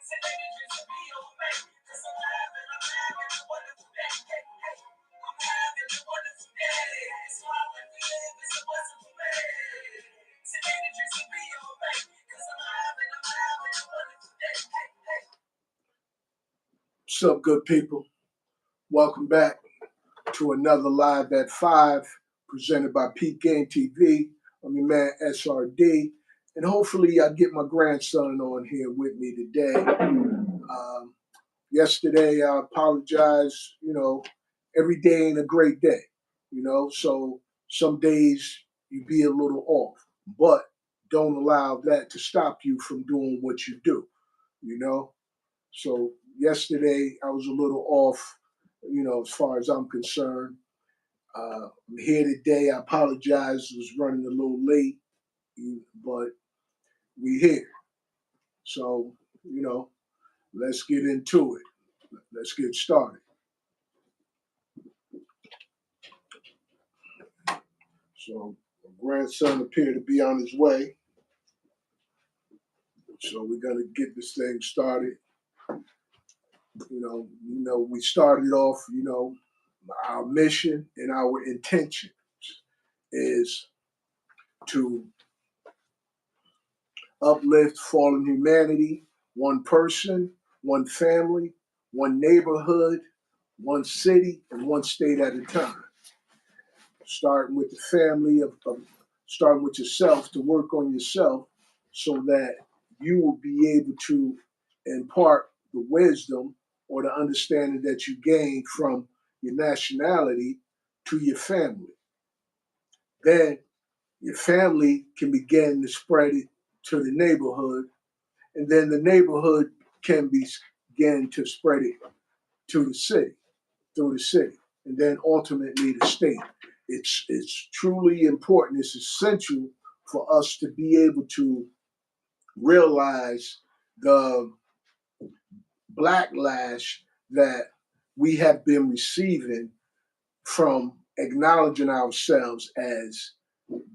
What's up, good people? Welcome back to another Live at 5 presented by Peep TV. I'm your man SRD, and hopefully I get my grandson on here with me today. Yesterday I apologize. Every day ain't a great day, so some days you be a little off, but don't allow that to stop you from doing what you do, you know. So yesterday I was a little off, as far as I'm concerned. I'm here today. I apologize. Was running a little late, but we here. So, let's get into it. Let's get started. So my grandson appeared to be on his way. So we're gonna get this thing started. We started off, our mission and our intention is to uplift fallen humanity, one person, one family, one neighborhood, one city, and one state at a time. Starting with the family, starting with yourself, to work on yourself so that you will be able to impart the wisdom or the understanding that you gain from your nationality to your family. Then your family can begin to spread it to the neighborhood, and then the neighborhood can begin to spread it to the city, through the city, and then ultimately the state. It's truly important. It's essential for us to be able to realize the backlash that we have been receiving from acknowledging ourselves as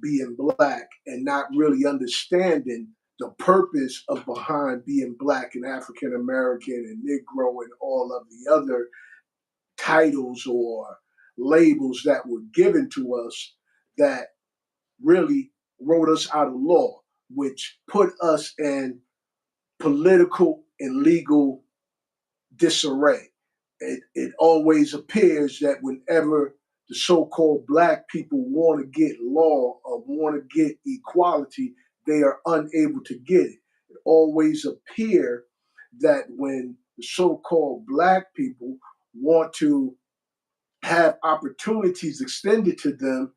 being black and not really understanding the purpose of behind being black and African American and Negro and all of the other titles or labels that were given to us that really wrote us out of law, which put us in political and legal disarray. It always appears that whenever the so-called black people want to get law or want to get equality, they are unable to get it. It always appears that when the so-called black people want to have opportunities extended to them,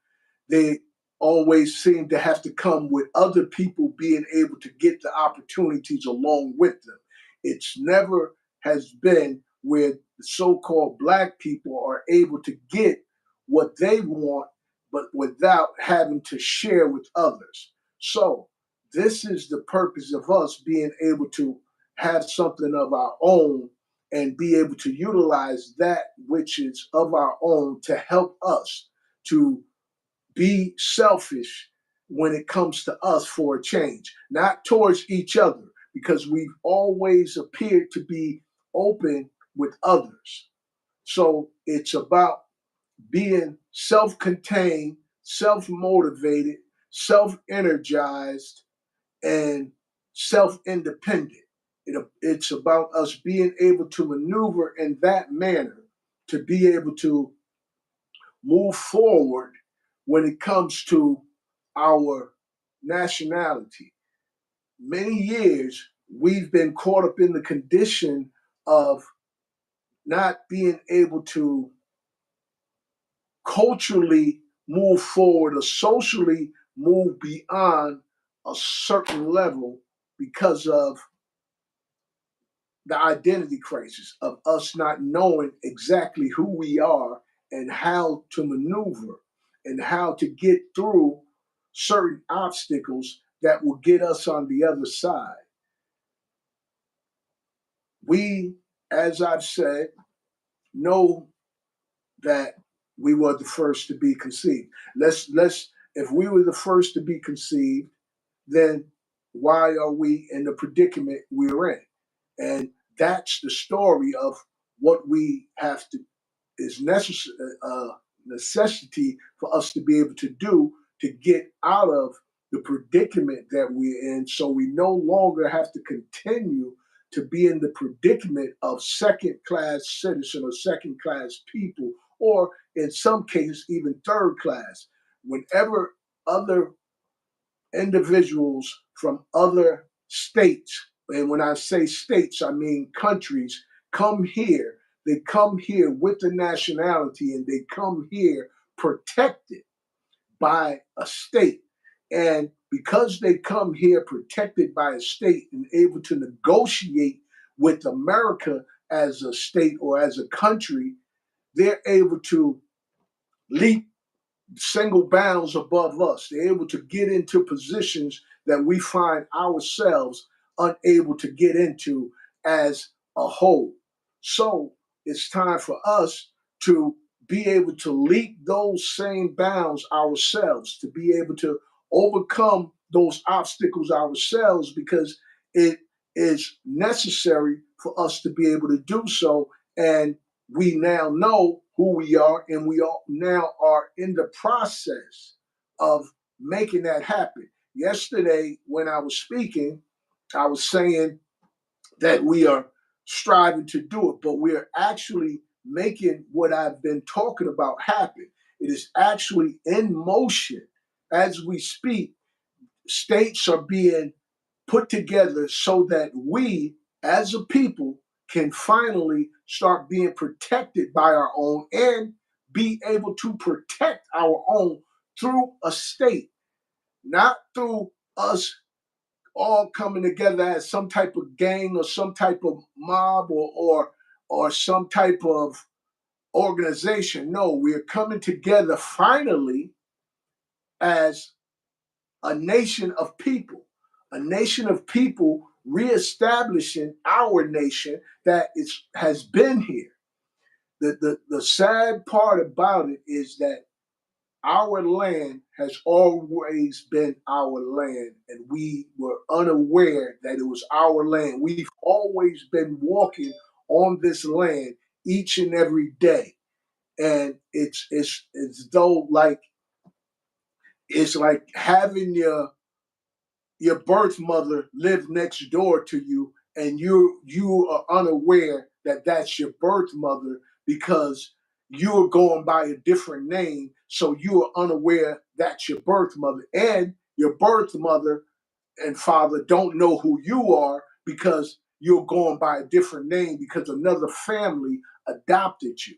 they always seem to have to come with other people being able to get the opportunities along with them. It's never has been where the so-called black people are able to get what they want, but without having to share with others. So this is the purpose of us being able to have something of our own and be able to utilize that which is of our own to help us to be selfish when it comes to us for a change, not towards each other, because we've always appeared to be open with others. So it's about being self-contained, self-motivated, self-energized, and self-independent. It's about us being able to maneuver in that manner to be able to move forward when it comes to our nationality. Many years we've been caught up in the condition of not being able to culturally move forward or socially move beyond a certain level because of the identity crisis of us not knowing exactly who we are and how to maneuver and how to get through certain obstacles that will get us on the other side. We, as I've said, know that we were the first to be conceived. If we were the first to be conceived, then why are we in the predicament we're in? And that's the story of what we have to is necessary necessity for us to be able to do to get out of the predicament that we're in, so we no longer have to continue to be in the predicament of second class citizen or second class people, or in some cases even third class. Whenever other individuals from other states, and when I say states, I mean countries, come here. They come here with the nationality and they come here protected by a state. And because they come here protected by a state and able to negotiate with America as a state or as a country, they're able to leap single bounds above us. They're able to get into positions that we find ourselves unable to get into as a whole. So it's time for us to be able to leap those same bounds ourselves, to be able to overcome those obstacles ourselves, because it is necessary for us to be able to do so. And we now know who we are, and we all now are in the process of making that happen. Yesterday, when I was speaking, I was saying that we are striving to do it, but we are actually making what I've been talking about happen. It is actually in motion as we speak. States are being put together so that we, as a people, can finally start being protected by our own and be able to protect our own through a state, not through us all coming together as some type of gang or some type of mob or some type of organization. No, we're coming together finally as a nation of people, a nation of people reestablishing our nation that has been here. The sad part about it is that our land has always been our land, and we were unaware that it was our land. We've always been walking on this land each and every day, and it's though like it's like having your birth mother live next door to you, and you are unaware that that's your birth mother because you're going by a different name, so you are unaware that's your birth mother, and your birth mother and father don't know who you are because you're going by a different name because another family adopted you.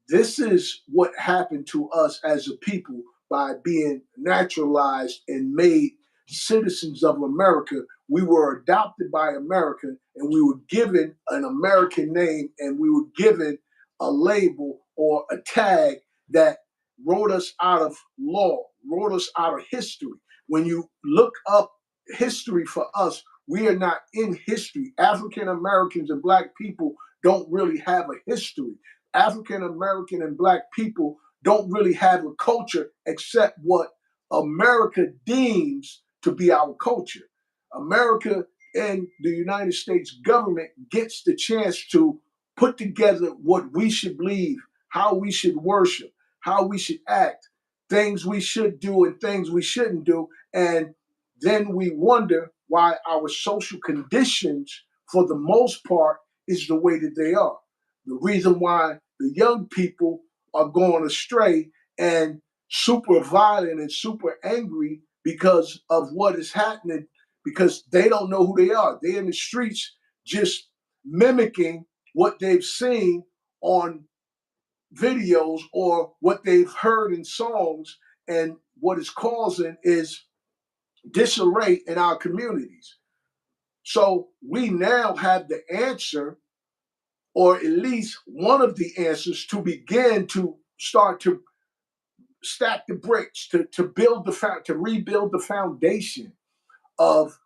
This is what happened to us as a people by being naturalized and made citizens of America. We were adopted by America and we were given an American name, and we were given a label or a tag that wrote us out of law, wrote us out of history. When you look up history for us, we are not in history. African Americans and Black people don't really have a history. African American and Black people don't really have a culture except what America deems to be our culture. America and the United States government gets the chance to put together what we should believe, how we should worship, how we should act, things we should do and things we shouldn't do. And then we wonder why our social conditions, for the most part, is the way that they are. The reason why the young people are going astray and super violent and super angry because of what is happening, because they don't know who they are. They're in the streets just mimicking what they've seen on videos or what they've heard in songs, and what it's causing is disarray in our communities. So we now have the answer, or at least one of the answers, to begin to start to stack the bricks, to build to rebuild the foundation of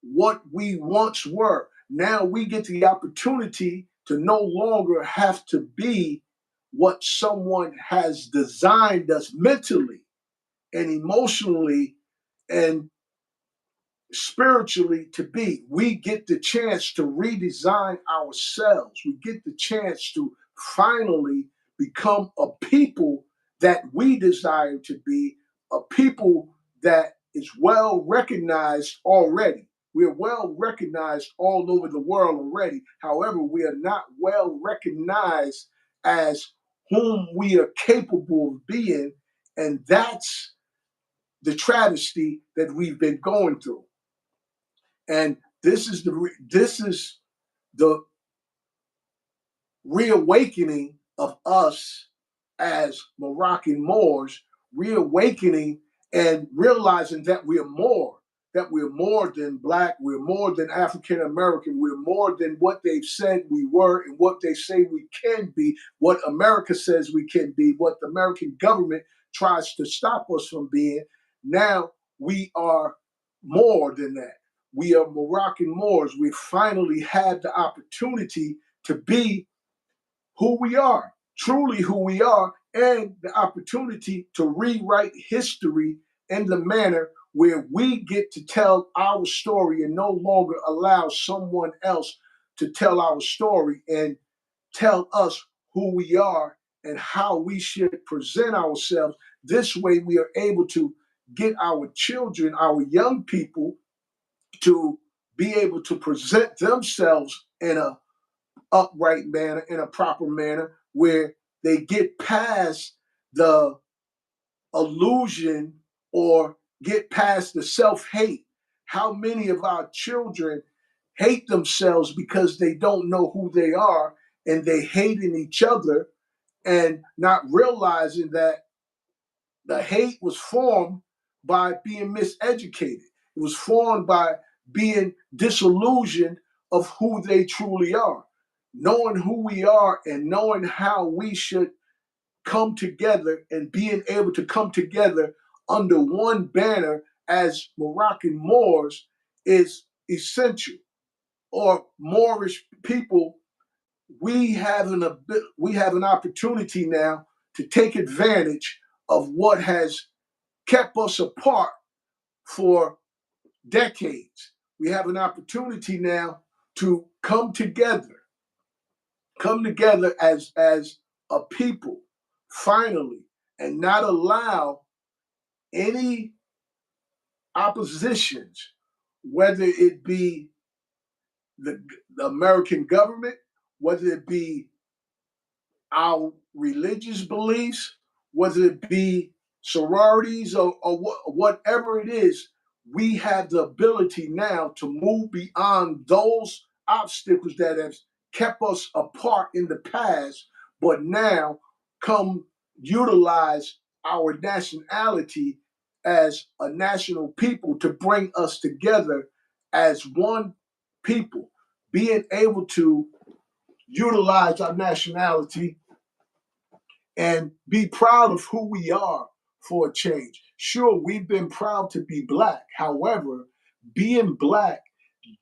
what we once were. Now we get the opportunity to no longer have to be what someone has designed us mentally and emotionally and spiritually to be. We get the chance to redesign ourselves. We get the chance to finally become a people that we desire to be, a people that is well recognized already. We're well recognized all over the world already. However, we are not well recognized as whom we are capable of being. And that's the travesty that we've been going through. And this is the reawakening of us as Moroccan Moors, reawakening and realizing that we're more than black, we're more than African American, we're more than what they've said we were and what they say we can be, what America says we can be, what the American government tries to stop us from being. Now we are more than that. We are Moroccan Moors. We finally had the opportunity to be who we are, truly who we are, and the opportunity to rewrite history in the manner where we get to tell our story and no longer allow someone else to tell our story and tell us who we are and how we should present ourselves. This way, we are able to get our children, our young people, to be able to present themselves in a upright manner, in a proper manner, where they get past the illusion or get past the self hate. How many of our children hate themselves because they don't know who they are and they hating each other and not realizing that the hate was formed by being miseducated. It was formed by being disillusioned of who they truly are. Knowing who we are and knowing how we should come together and being able to come together under one banner as Moroccan Moors is essential. Or Moorish people, we have an opportunity now to take advantage of what has kept us apart for decades. We have an opportunity now to come together as a people, finally, and not allow any oppositions, whether it be the American government, whether it be our religious beliefs, whether it be sororities or whatever it is, we have the ability now to move beyond those obstacles that have kept us apart in the past, but now come utilize our nationality as a national people to bring us together as one people, being able to utilize our nationality and be proud of who we are for a change. Sure, we've been proud to be black. However, being black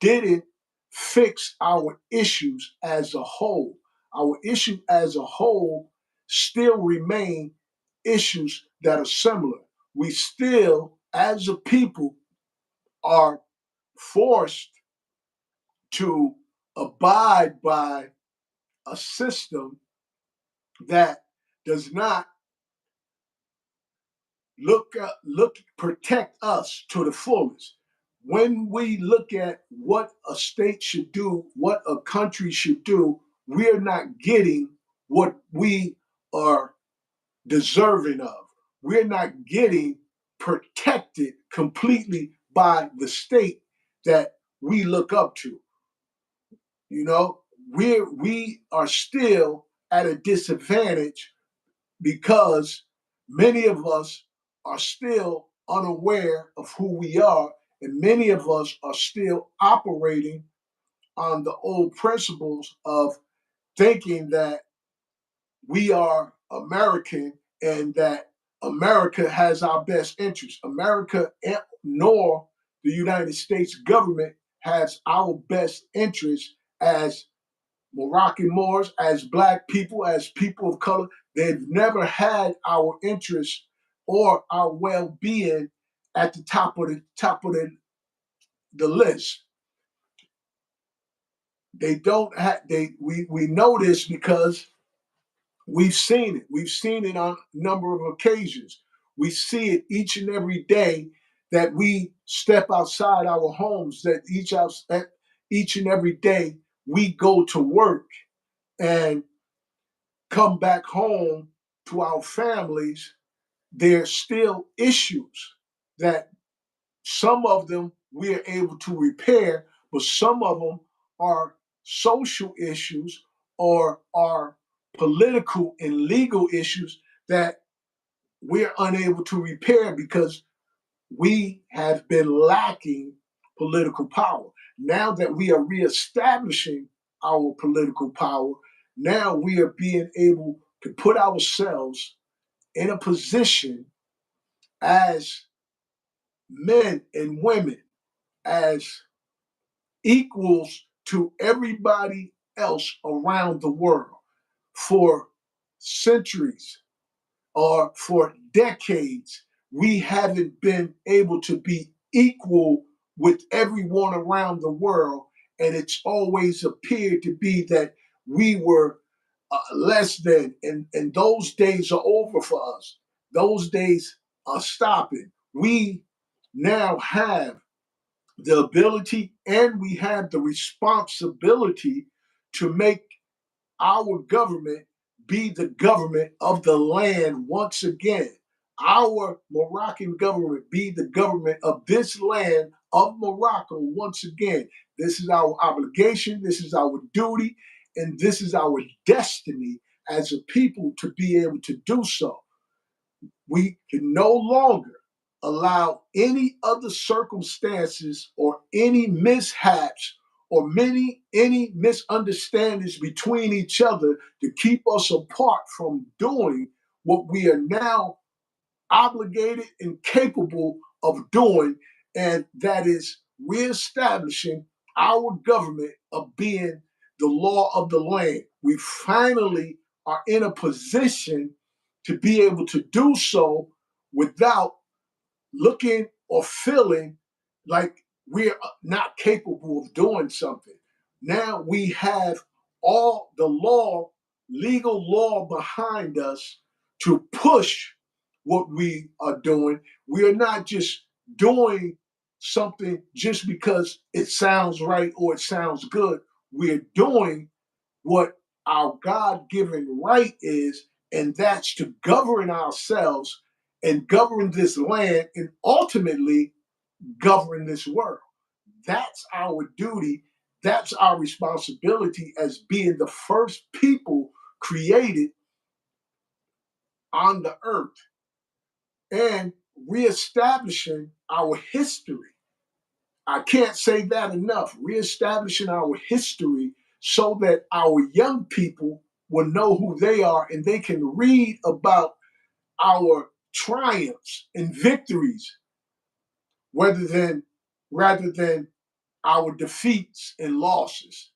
didn't fix our issues as a whole. Our issue as a whole still remain issues that are similar. We still, as a people, are forced to abide by a system that does not protect us to the fullest. When we look at what a state should do, what a country should do, we're not getting what we are deserving of. We're not getting protected completely by the state that we look up to. You know, we are still at a disadvantage because many of us are still unaware of who we are, and many of us are still operating on the old principles of thinking that we are American and that America has our best interests. America nor the United States government has our best interests as Moroccan Moors, as black people, as people of color. They've never had our interests or our well-being at the top of the the list. They don't have we know this because we've seen it. We've seen it on a number of occasions. We see it each and every day that we step outside our homes, that each and every day we go to work and come back home to our families. There's still issues that some of them we are able to repair, but some of them are social issues or are political and legal issues that we're unable to repair because we have been lacking political power. Now that we are reestablishing our political power, now we are being able to put ourselves in a position as men and women, as equals to everybody else around the world. For centuries or for decades, we haven't been able to be equal with everyone around the world. And it's always appeared to be that we were less than. And those days are over for us. Those days are stopping. We now have the ability and we have the responsibility to make our government be the government of the land once again. Our Moroccan government be the government of this land of Morocco once again. This is our obligation, this is our duty, and this is our destiny as a people to be able to do so. We can no longer allow any other circumstances or any mishaps or any misunderstandings between each other to keep us apart from doing what we are now obligated and capable of doing, and that is reestablishing our government of being the law of the land. We finally are in a position to be able to do so without looking or feeling like we're not capable of doing something. Now we have all the law, legal law behind us to push what we are doing. We are not just doing something just because it sounds right or it sounds good. We're doing what our God given right is, and that's to govern ourselves and govern this land and ultimately govern this world. That's our duty. That's our responsibility as being the first people created on the earth and reestablishing our history. I can't say that enough. Reestablishing our history so that our young people will know who they are and they can read about our triumphs and victories rather than rather than our defeats and losses.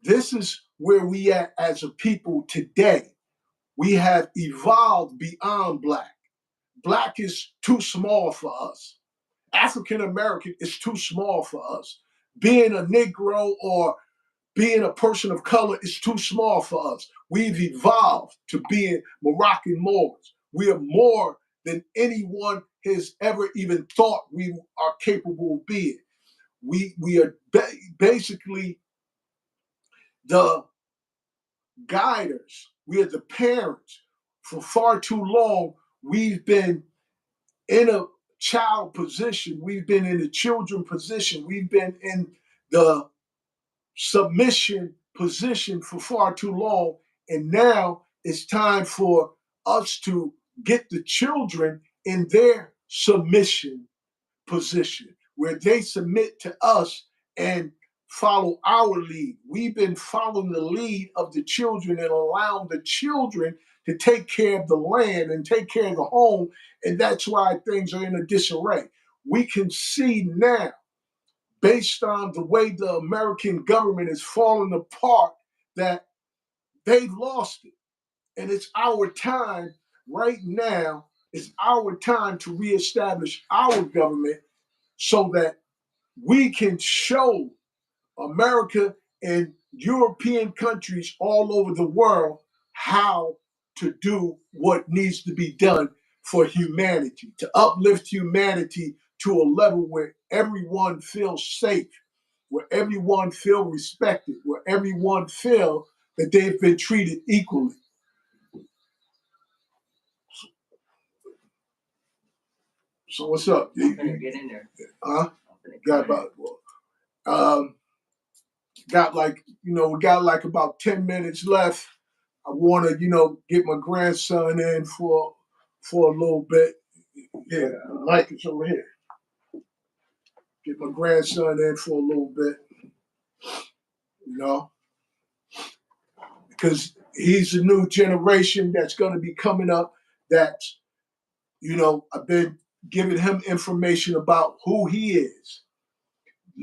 This is where we at as a people today. We have evolved beyond black. Black is too small for us. African American is too small for us. Being a Negro or being a person of color is too small for us. We've evolved to being Moroccan Moors. We are more than anyone has ever even thought we are capable of being. We are basically the guiders. We are the parents. For far too long, we've been in a child position. We've been in a children position. We've been in the submission position for far too long. And now it's time for us to get the children in their submission position where they submit to us and follow our lead. We've been following the lead of the children and allowing the children to take care of the land and take care of the home. And that's why things are in a disarray. We can see now, based on the way the American government is falling apart, that they've lost it. And it's our time right now, it's our time to reestablish our government so that we can show America and European countries all over the world how to do what needs to be done for humanity, to uplift humanity to a level where everyone feels safe, where everyone feels respected, where everyone feels that they've been treated equally. So what's up? I'm gonna get in there. Huh? Got about got like we got like about 10 minutes left. I want to get my grandson in for a little bit. Yeah, the mic is over here. Get my grandson in for a little bit, because he's a new generation that's going to be coming up. That I've been giving him information about who he is,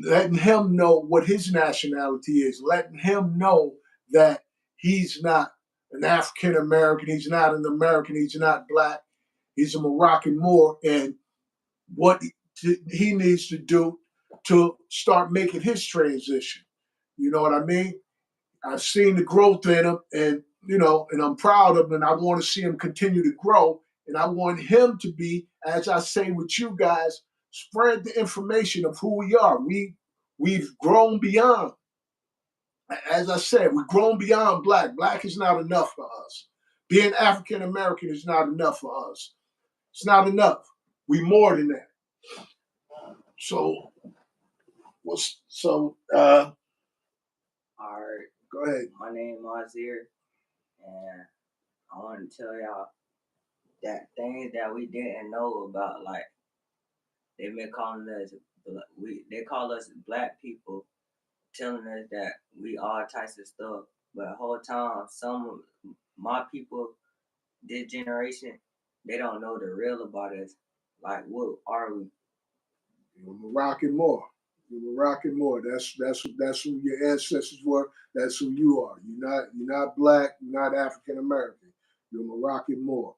letting him know what his nationality is, letting him know that he's not an African American, he's not an American, he's not black, he's a Moroccan Moor, and what he needs to do to start making his transition. You know what I mean? I've seen the growth in him, and and I'm proud of him, and I want to see him continue to grow. And I want him to be, as I say with you guys, spread the information of who we are. We've grown beyond. As I said, we've grown beyond black. Black is not enough for us. Being African American is not enough for us. It's not enough. We more than that. So All right. Go ahead. My name is Mazir, and I want to tell y'all that things that we didn't know about, like they've been calling us, they call us black people, telling us that we all types of stuff. But the whole time, some of my people, this generation, they don't know the real about us. Like, what are we? You're Moroccan Moor. You're Moroccan Moor. That's who your ancestors were. That's who you are. You're not black. You're not African American. You're Moroccan Moor.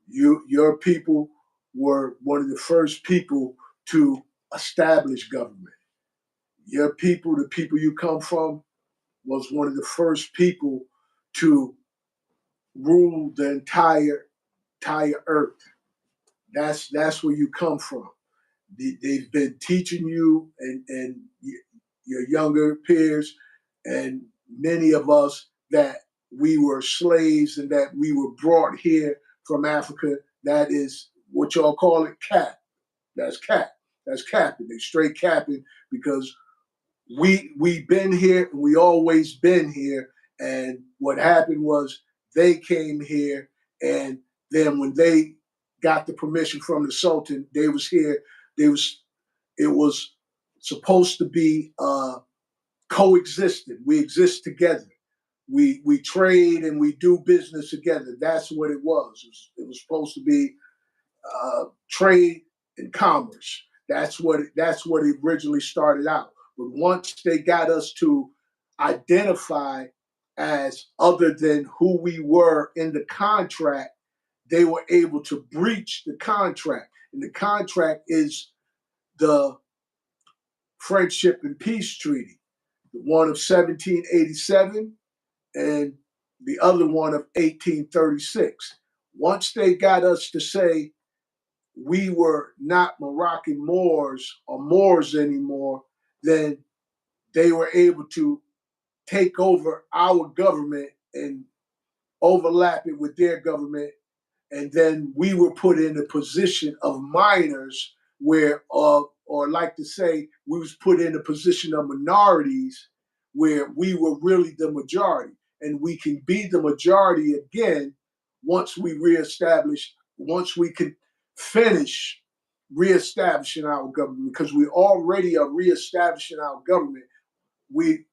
Your people were one of the first people to establish government. Your people, the people you come from, was one of the first people to rule the entire earth. That's where you come from. They've been teaching you and your younger peers and many of us that we were slaves and that we were brought here from Africa. That is what y'all call it, cap. That's cap. That's capping. They straight capping because we been here and we always been here. And what happened was they came here, and then when they got the permission from the Sultan, they was here. They was It was supposed to be coexistent. We exist together. We trade and we do business together. That's what it was. It was supposed to be trade and commerce. That's what it originally started out. But once they got us to identify as other than who we were in the contract, they were able to breach the contract. And the contract is the Friendship and Peace Treaty, the one of 1787 and the other one of 1836. Once they got us to say we were not Moroccan Moors or Moors anymore, then they were able to take over our government and overlap it with their government. And then we were put in a position of minors where, or like to say, we was put in a position of minorities where we were really the majority. And we can be the majority again once once we can finish reestablishing our government, because we already are reestablishing our government. We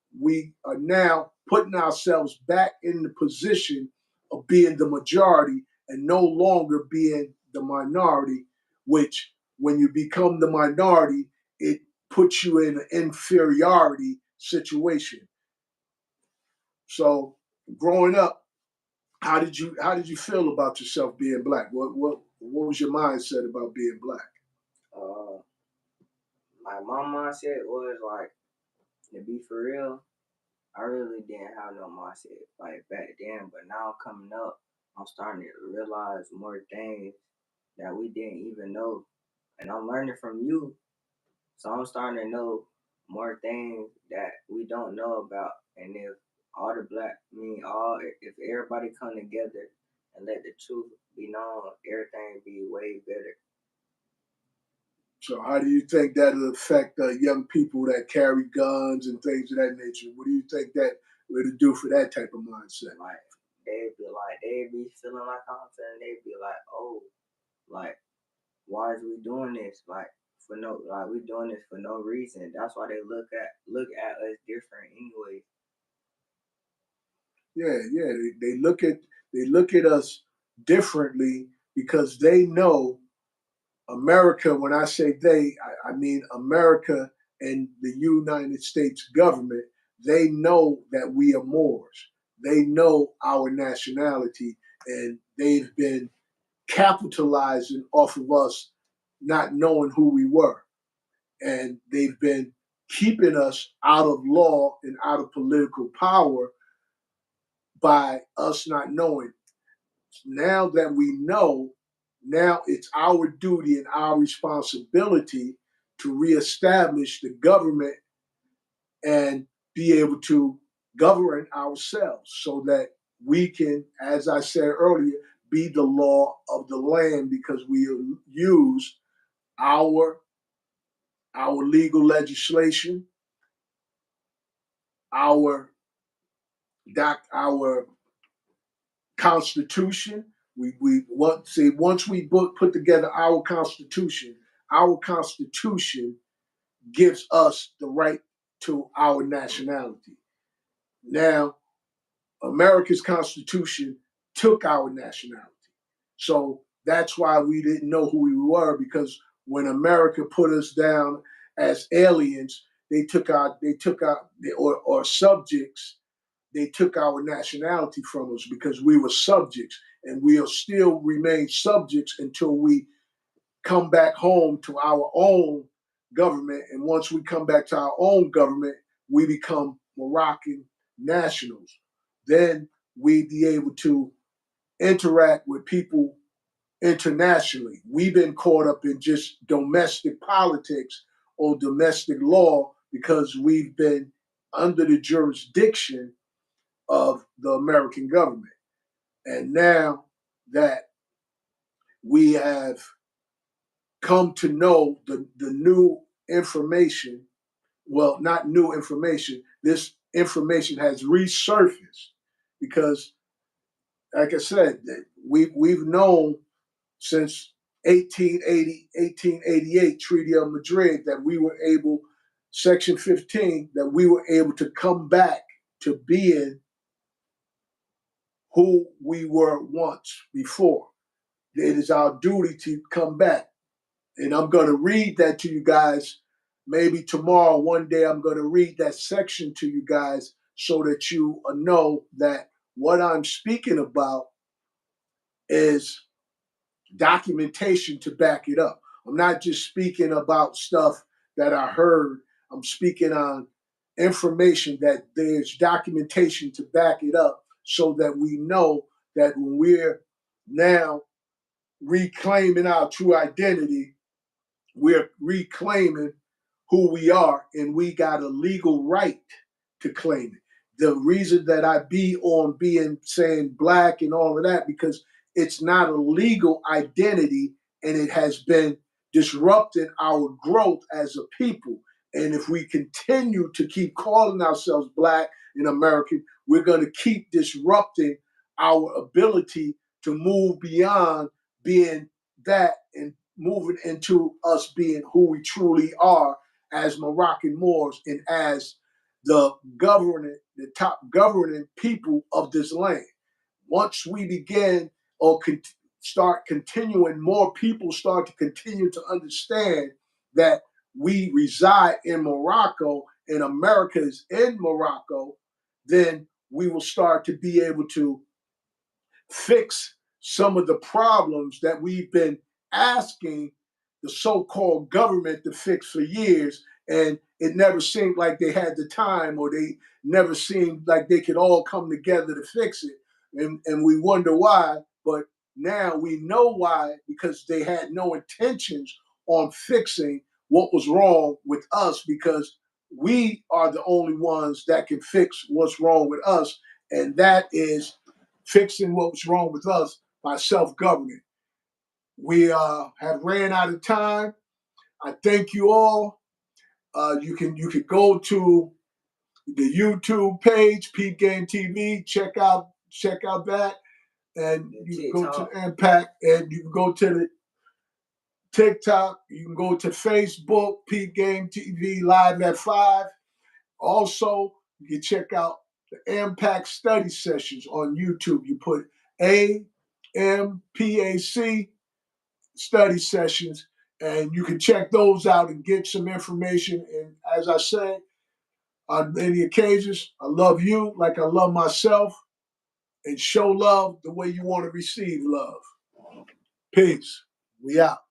are now putting ourselves back in the position of being the majority and no longer being the minority, which when you become the minority, it puts you in an inferiority situation. So growing up, how did you feel about yourself being black? What was your mindset about being black? Uh, like my mindset was like, to be for real, I really didn't have no mindset like back then, but now coming up, I'm starting to realize more things that we didn't even know, and I'm learning from you, so I'm starting to know more things that we don't know about. And if all the black, I mean, all if everybody come together and let the truth be known, everything be way better. So how do you think that'll affect young people that carry guns and things of that nature? What do you think that would do for that type of mindset? Like they'd be feeling like I'm feeling. They'd be like, oh, like why is we doing this? Like for no, like we doing this for no reason. That's why they look at us different anyway. Yeah, yeah. They look at us differently because they know America. When I say they, I mean America and the United States government. They know that we are Moors. They know our nationality, and they've been capitalizing off of us not knowing who we were. And they've been keeping us out of law and out of political power by us not knowing. Now that we know, now it's our duty and our responsibility to reestablish the government and be able to govern ourselves so that we can, as I said earlier, be the law of the land because we use our our legal legislation, our our constitution. We want say once we put together our constitution gives us the right to our nationality. Now, America's constitution took our nationality. So that's why we didn't know who we were because when America put us down as aliens, they took our or subjects, they took our nationality from us because we were subjects and we'll still remain subjects until we come back home to our own government. And once we come back to our own government, we become Moroccan nationals. Then we be able to interact with people internationally. We've been caught up in just domestic politics or domestic law because we've been under the jurisdiction of the American government. And now that we have come to know the new information, well, not new information, this information has resurfaced because, like I said, we've known since 1888 Treaty of Madrid, that we were able, Section 15, that we were able to come back to being who we were once before. It is our duty to come back. And I'm going to read that to you guys. Maybe tomorrow, one day, I'm going to read that section to you guys so that you know that what I'm speaking about is documentation to back it up. I'm not just speaking about stuff that I heard. I'm speaking on information that there's documentation to back it up so that we know that when we're now reclaiming our true identity, we're reclaiming who we are, and we got a legal right to claim it. The reason that I be on being saying black and all of that, because it's not a legal identity and it has been disrupting our growth as a people. And if we continue to keep calling ourselves black and American, we're going to keep disrupting our ability to move beyond being that and moving into us being who we truly are as Moroccan Moors and as the top governing people of this land. Once we begin or start continuing, more people start to continue to understand that we reside in Morocco and America is in Morocco, then we will start to be able to fix some of the problems that we've been asking the so-called government to fix for years, and it never seemed like they had the time, or they never seemed like they could all come together to fix it. And we wonder why, but now we know why, because they had no intentions on fixing what was wrong with us, because we are the only ones that can fix what's wrong with us, and that is fixing what's wrong with us by self-government. We have ran out of time. I thank you all. You can go to the YouTube page, Peep Game TV. Check out that, and you can go to the Impact, and you can go to the TikTok. You can go to Facebook, Peep Game TV live at 5. Also, you can check out the Impact study sessions on YouTube. You put AMPAC study sessions, and you can check those out and get some information. And as I say, on many occasions, I love you like I love myself, and show love the way you want to receive love. Peace. We out.